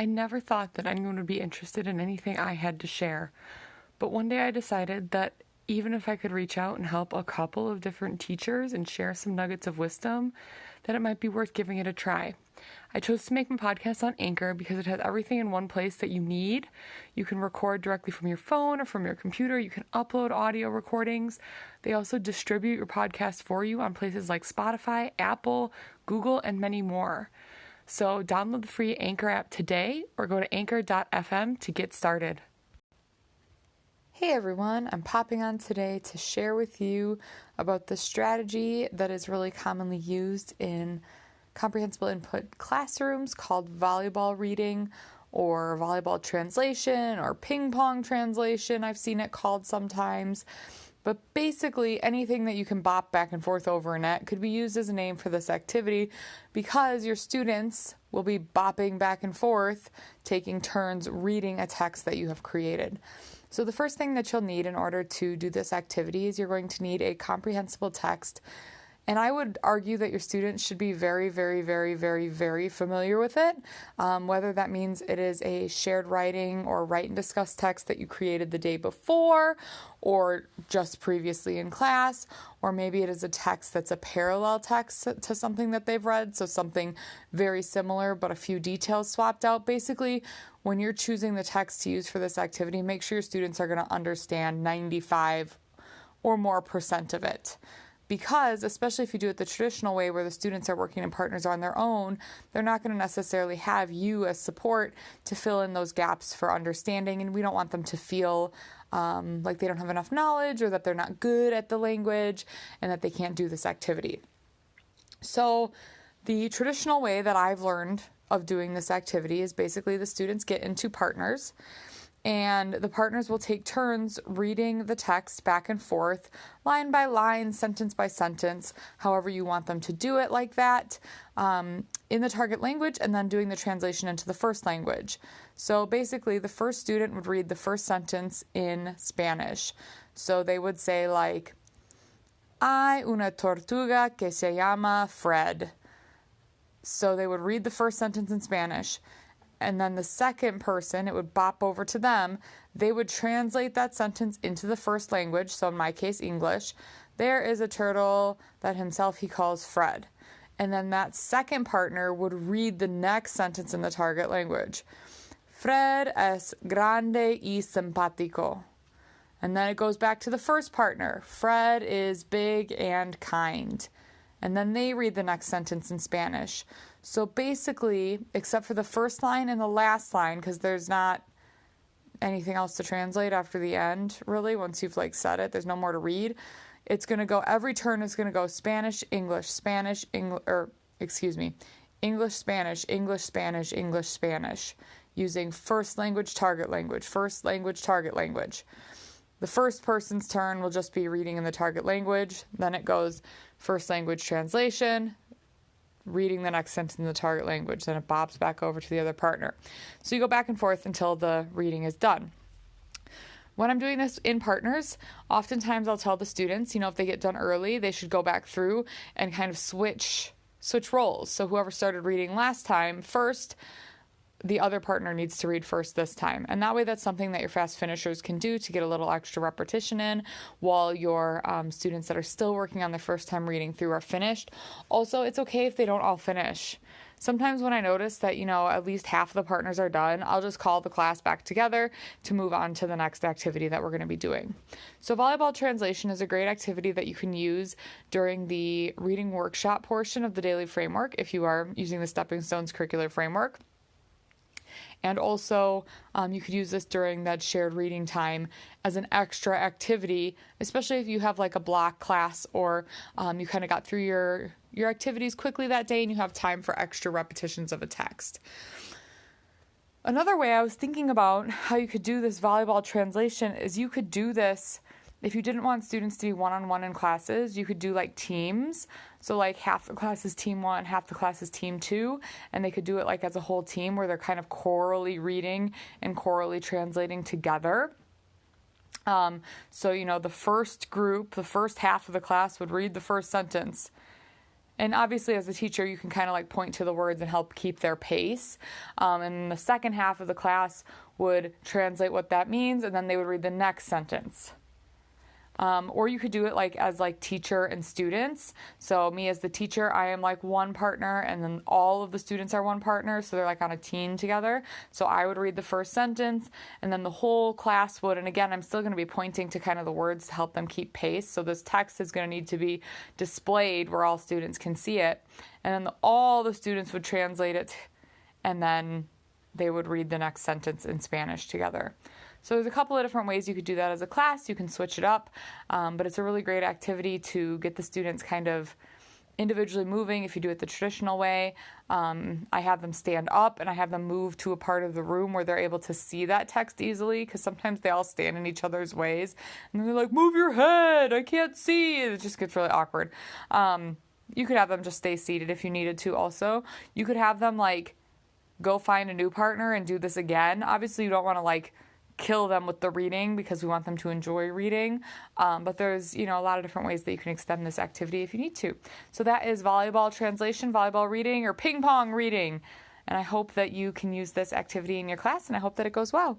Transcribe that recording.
I never thought that anyone would be interested in anything I had to share, but one day I decided that even if I could reach out and help a couple of different teachers and share some nuggets of wisdom, that it might be worth giving it a try. I chose to make my podcast on Anchor because it has everything in one place that you need. You can record directly from your phone or from your computer. You can upload audio recordings. They also distribute your podcast for you on places like Spotify, Apple, Google, and many more. So download the free Anchor app today or go to anchor.fm to get started. Hey everyone, I'm popping on today to share with you about the strategy that is really commonly used in comprehensible input classrooms called volleyball reading or volleyball translation or ping pong translation, I've seen it called sometimes. But basically anything that you can bop back and forth over a net could be used as a name for this activity because your students will be bopping back and forth, taking turns reading a text that you have created. So the first thing that you'll need in order to do this activity is you're going to need a comprehensible text. And I would argue that your students should be very, very, very, very, very familiar with it, whether that means it is a shared writing or write and discuss text that you created the day before or just previously in class, or maybe it is a text that's a parallel text to something that they've read, so something very similar but a few details swapped out. Basically, when you're choosing the text to use for this activity, make sure your students are going to understand 95% or more of it. Because, especially if you do it the traditional way where the students are working in partners on their own, they're not going to necessarily have you as support to fill in those gaps for understanding, and we don't want them to feel like they don't have enough knowledge or that they're not good at the language and that they can't do this activity. So the traditional way that I've learned of doing this activity is basically the students get into partners, and the partners will take turns reading the text back and forth, line by line, sentence by sentence, however you want them to do it like that, in the target language, and then doing the translation into the first language. So basically, the first student would read the first sentence in Spanish. So they would say like, hay una tortuga que se llama Fred. So they would read the first sentence in Spanish. And then the second person, it would bop over to them. They would translate that sentence into the first language, so in my case, English. There is a turtle that himself he calls Fred. And then that second partner would read the next sentence in the target language. Fred es grande y simpático. And then it goes back to the first partner. Fred is big and kind. And then they read the next sentence in Spanish. So basically, except for the first line and the last line, because there's not anything else to translate after the end, really, once you've said it, there's no more to read. It's going to go, every turn is going to go Spanish, English, Spanish, English, Spanish, English, Spanish, English, Spanish, using first language, target language, first language, target language. The first person's turn will just be reading in the target language. Then it goes first language translation, reading the next sentence in the target language. Then it bobs back over to the other partner. So you go back and forth until the reading is done. When I'm doing this in partners, oftentimes I'll tell the students, if they get done early, they should go back through and kind of switch roles. So whoever started reading last time first, the other partner needs to read first this time. And that way that's something that your fast finishers can do to get a little extra repetition in while your students that are still working on their first time reading through are finished. Also, it's okay if they don't all finish. Sometimes when I notice that, at least half of the partners are done, I'll just call the class back together to move on to the next activity that we're going to be doing. So volleyball translation is a great activity that you can use during the reading workshop portion of the daily framework if you are using the Stepping Stones curricular framework. And also, you could use this during that shared reading time as an extra activity, especially if you have a block class or you kind of got through your activities quickly that day and you have time for extra repetitions of a text. Another way I was thinking about how you could do this volleyball translation is you could do this if you didn't want students to be one-on-one in classes, you could do teams. So half the class is team 1, half the class is team 2, and they could do it as a whole team where they're kind of chorally reading and chorally translating together. So, the first group, the first half of the class would read the first sentence. And obviously as a teacher, you can kind of like point to the words and help keep their pace. And the second half of the class would translate what that means, and then they would read the next sentence. Or you could do it like as like teacher and students. So me as the teacher, I am like one partner, and then all of the students are one partner, so they're like on a team together. So I would read the first sentence, and then the whole class would, and again, I'm still going to be pointing to kind of the words to help them keep pace. So this text is going to need to be displayed where all students can see it. And then all the students would translate it, and then they would read the next sentence in Spanish together. So there's a couple of different ways you could do that as a class. You can switch it up, but it's a really great activity to get the students kind of individually moving if you do it the traditional way. I have them stand up, and I have them move to a part of the room where they're able to see that text easily, because sometimes they all stand in each other's ways, and they're like, move your head, I can't see. It just gets really awkward. You could have them just stay seated if you needed to also. You could have them like go find a new partner and do this again. Obviously, you don't want to like kill them with the reading, because we want them to enjoy reading. But there's, a lot of different ways that you can extend this activity if you need to. So that is volleyball translation, volleyball reading, or ping pong reading. And I hope that you can use this activity in your class, and I hope that it goes well.